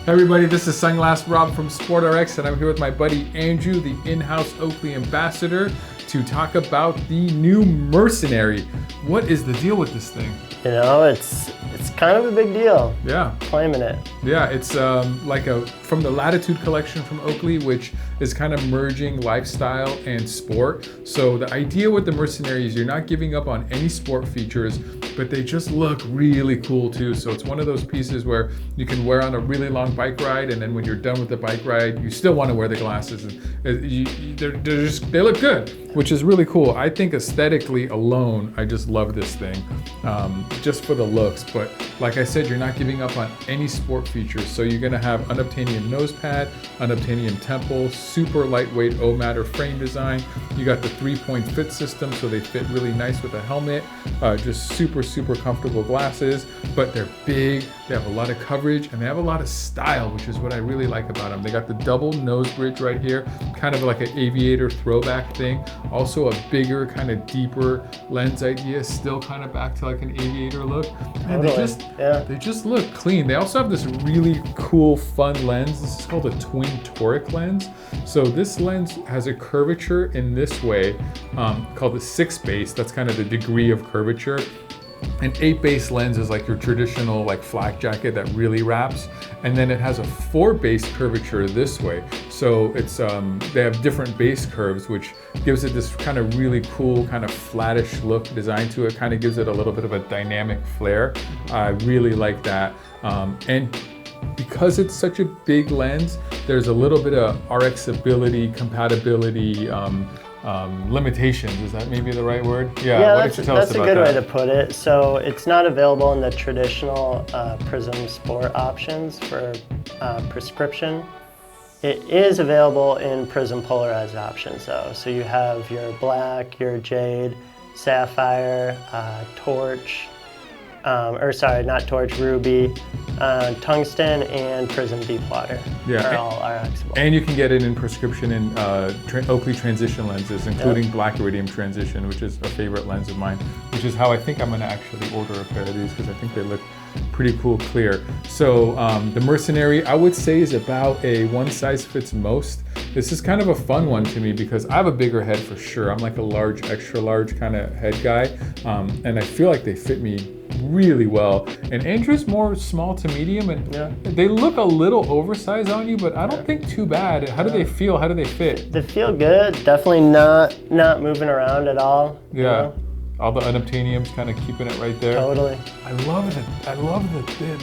Hey everybody, this is Sunglass Rob from SportRx, and I'm here with my buddy Andrew, the in-house Oakley ambassador, to talk about the new Mercenary. What is the deal with this thing? You know, it's kind of a big deal. Yeah. Claiming it. Yeah, it's from the Latitude collection from Oakley, which is kind of merging lifestyle and sport. So the idea with the Mercenary is you're not giving up on any sport features, but they just look really cool too. So it's one of those pieces where you can wear on a really long bike ride, and then when you're done with the bike ride, you still want to wear the glasses. And they look good, which is really cool. I think aesthetically alone, I just love this thing, just for the looks. But like I said, you're not giving up on any sport features. So you're gonna have unobtainium nose pad, unobtainium temple, super lightweight O-matter frame design. You got the 3-point fit system, so they fit really nice with a helmet. Just super comfortable glasses, but they're big, they have a lot of coverage, and they have a lot of style, which is what I really like about them. They got the double nose bridge right here, kind of like an aviator throwback thing. Also a bigger, kind of deeper lens idea, still kind of back to like an aviator look. And they just look clean. They also have this really cool, fun lens. This is called a twin toric lens. So this lens has a curvature in this way, called the 6 base. That's kind of the degree of curvature. An 8 base lens is like your traditional like flak jacket that really wraps, and then it has a 4 base curvature this way. So it's they have different base curves, which gives it this kind of really cool kind of flattish look design to it. Kind of gives it a little bit of a dynamic flair. I really like that, and because it's such a big lens, there's a little bit of RXability, compatibility, limitations. Is that maybe the right word? Yeah, that's a good way to put it. So it's not available in the traditional Prism Sport options for prescription. It is available in Prism polarized options though. So you have your black, your jade, sapphire, torch, not torch, ruby, tungsten, and prism deep water. Are all RXable. And you can get it in prescription in Oakley transition lenses, including black iridium transition, which is a favorite lens of mine, which is how I think I'm gonna actually order a pair of these, because I think they look pretty cool clear. So the Mercenary, I would say, is about a one size fits most. This is kind of a fun one to me because I have a bigger head for sure. I'm like a large, extra large kind of head guy, and I feel like they fit me really well. And Andrew's more small to medium, and they look a little oversized on you, but I don't think too bad. How do they feel? How do they fit? They feel good. Definitely not moving around at all. Yeah. You know? All the unobtainiums kind of keeping it right there. Totally. I love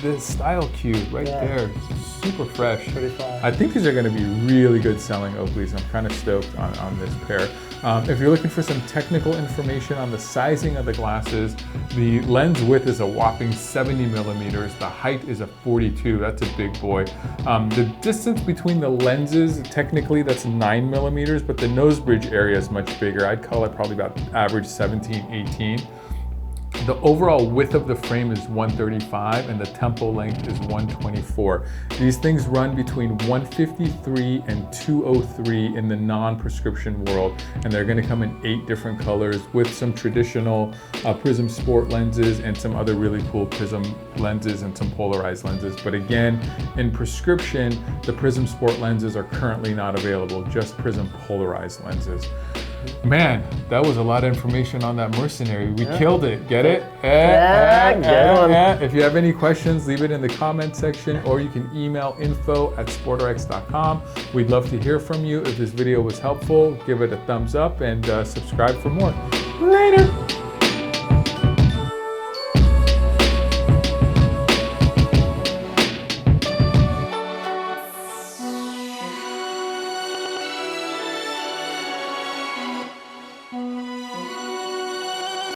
the style cube right there. It's super fresh. Pretty fly. I think these are going to be really good selling Oakleys. I'm kind of stoked on this pair. If you're looking for some technical information on the sizing of the glasses, the lens width is a whopping 70 millimeters. The height is a 42. That's a big boy. The distance between the lenses, technically that's 9 millimeters, but the nose bridge area is much bigger. I'd call it probably about average 17, 18. The overall width of the frame is 135 and the temple length is 124. These things run between 153 and 203 in the non-prescription world, and they're going to come in 8 different colors with some traditional Prism Sport lenses and some other really cool Prism lenses and some polarized lenses. But again, in prescription, the Prism Sport lenses are currently not available, just Prism polarized lenses. Man, that was a lot of information on that Mercenary. We killed it. Get it? If you have any questions, leave it in the comment section, or you can email info@sportrx.com. We'd love to hear from you. If this video was helpful, give it a thumbs up and subscribe for more. Later.